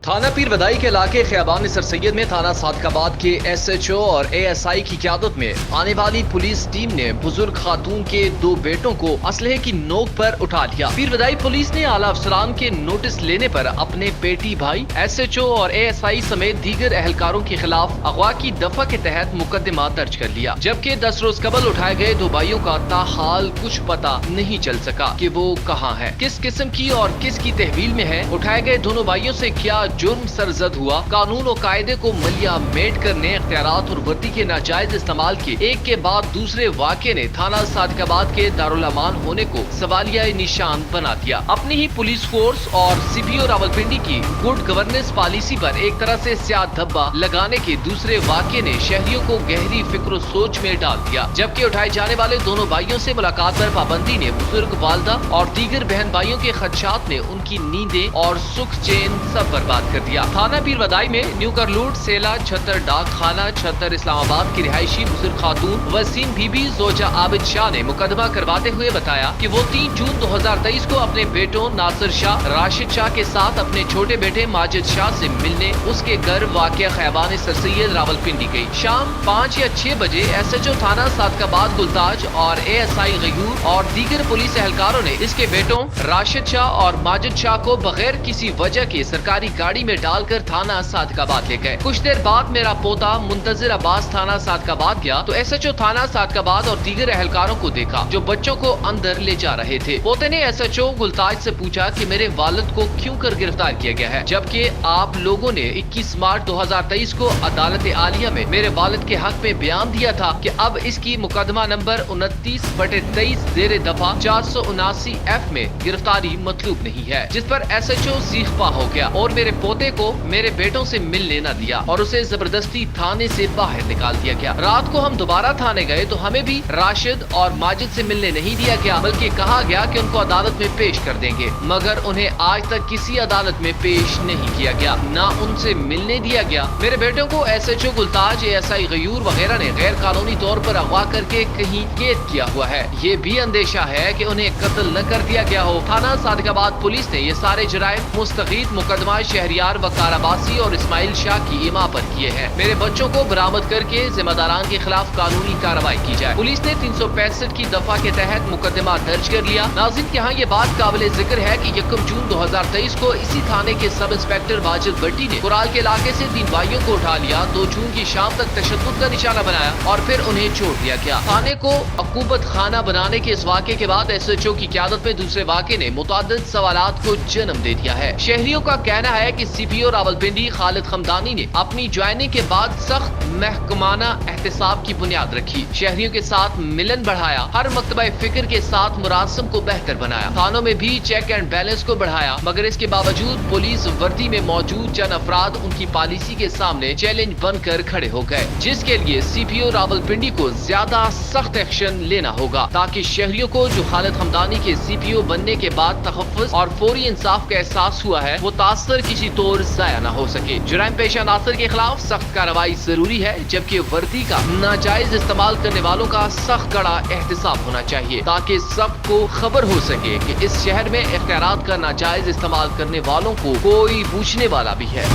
थाना पीर बदाई के इलाके खियाबान सर सैयद में थाना सादकाबाद के SHO और ASI की क़यादत में आने वाली पुलिस टीम ने बुजुर्ग खातून के 2 बेटों को असलहे की नोक पर उठा लिया। पीर बदाई पुलिस ने आला अफसरान के नोटिस लेने पर अपने बेटी भाई SHO और ASI समेत दीगर एहलकारों के खिलाफ अगवा की दफा के तहत मुकदमा दर्ज कर लिया, जबकि 10 रोज कबल उठाए गए 2 भाइयों का ताहाल कुछ पता नहीं चल सका कि वो कहाँ है, किस किस्म की और किस की तहवील में है। उठाए गए दोनों भाइयों से क्या जुर्म सरजद हुआ, कानून और कायदे को मलिया मेट करने, इख्तियारात और वर्दी के नाजायज इस्तेमाल के एक के बाद दूसरे वाक़े ने थाना सादकाबाद के दारुल अमान होने को सवालिया निशान बना दिया। अपनी ही पुलिस फोर्स और CPO रावलपिंडी की गुड गवर्नेंस पॉलिसी पर एक तरह से स्याह धब्बा लगाने के दूसरे वाक़े ने शहरियों को गहरी फिक्र सोच में डाल दिया, जबकि उठाए जाने वाले दोनों भाइयों से मुलाकात पर पाबंदी ने बुजुर्ग वालदा और दीगर बहन भाइयों के खदशात ने उनकी नींदें और सुख चैन सब बर्बाद कर दिया। थाना पीर बदाई में न्यू करलूट, सेला, छतर डाक खाना, छतर इस्लामाबाद की रिहायशी बुजुर्ग खातून वसीम बीबी जोजा आबिद शाह ने मुकदमा करवाते हुए बताया कि वो 3 जून 2023 को अपने बेटों नासिर शाह, राशिद शाह के साथ अपने छोटे बेटे माजिद शाह से मिलने उसके घर वाक़या खियाबान सर सैयद रावलपिंडी गई। शाम 5 या 6 बजे SHO थाना सादकाबाद गुलताज और ASI गयूर और दीगर पुलिस एहलकारों ने इसके बेटों राशिद शाह और माजिद शाह को बगैर किसी वजह के सरकारी गाड़ी में डालकर थाना सादकाबाद ले गए। कुछ देर बाद मेरा पोता मुंतजिर अब्बास थाना सादकाबाद गया तो SHO थाना सादकाबाद और दीगर एहलकारों को देखा जो बच्चों को अंदर ले जा रहे थे। पोते ने SHO गुलताज से पूछा कि मेरे वालिद को क्यों कर गिरफ्तार किया गया है, जबकि आप लोगों ने 21 मार्च 2023 को अदालत आलिया में मेरे वालिद के हक में बयान दिया था कि अब इसकी मुकदमा नंबर 29/23 जेर दफा 479F में गिरफ्तारी मतलूब नहीं है, जिस पर SHO सीखपा हो गया और मेरे पोते को मेरे बेटों से मिलने न दिया और उसे जबरदस्ती थाने से बाहर निकाल दिया गया। रात को हम दोबारा थाने गए तो हमें भी राशिद और माजिद से मिलने नहीं दिया गया, बल्कि कहा गया कि उनको अदालत में पेश कर देंगे, मगर उन्हें आज तक किसी अदालत में पेश नहीं किया गया, ना उनसे मिलने दिया गया। मेरे बेटों को SHO गुलताज, ASI गयूर वगैरह ने गैर कानूनी तौर पर अगवा करके कहीं कैद किया हुआ है। ये भी अंदेशा है कि उन्हें कत्ल न कर दिया गया हो। थाना सादकाबाद पुलिस ने ये सारे जराइम मुस्तगीद मुकदमा शहरियार वकार अब्बासी और इस्माइल शाह की इमा पर किए हैं। मेरे बच्चों को बरामद करके जिम्मेदारान के खिलाफ कानूनी कार्रवाई की जाए। पुलिस ने 365 की दफा के तहत मुकदमा दर्ज कर लिया। नाज़रीन, यहाँ ये बात काबिल जिक्र है कि 1 जून 2023 को इसी थाने के सब इंस्पेक्टर वाजिद भट्टी ने कुराल के इलाके से 3 भाइयों को उठा लिया। 2 जून की शाम तक तशद्दुद का निशाना बनाया और फिर उन्हें छोड़ दिया गया। थाने को अकूबत खाना बनाने के इस वाक़े के बाद SHO की क़यादत में दूसरे वाक़े ने मुतअद्दिद सवालात को जन्म दे दिया है। शहरियों का कहना है कि CPO रावलपिंडी खालिद खमदानी ने अपनी ज्वाइनिंग के बाद सख्त महकमाना एहतसाब की बुनियाद रखी, शहरियों के साथ मिलन बढ़ाया, हर मकतबा फिक्र के साथ मुरासम को बेहतर बनाया, थानों में भी चेक एंड बैलेंस को बढ़ाया, मगर इसके बावजूद पुलिस वर्दी में मौजूद चंद अफराद उनकी पॉलिसी के सामने चैलेंज बनकर खड़े हो गए, जिसके लिए CPO रावलपिंडी को ज्यादा सख्त एक्शन लेना होगा ताकि शहरियों को जो खालिद खमदानी के CPO बनने के बाद तहफ़्फ़ुज़ और फौरी इंसाफ का एहसास हुआ है वो तासर किसी तौर जाया न हो सके। जुराइम पेशा नासर के खिलाफ सख्त कार्रवाई जरूरी है, जबकि वर्दी का नाजायज इस्तेमाल करने वालों का सख्त कड़ा एहतसाब होना चाहिए ताकि सबको खबर हो सके कि इस शहर में इख्तियारात का नाजायज इस्तेमाल करने वालों को कोई पूछने वाला भी है।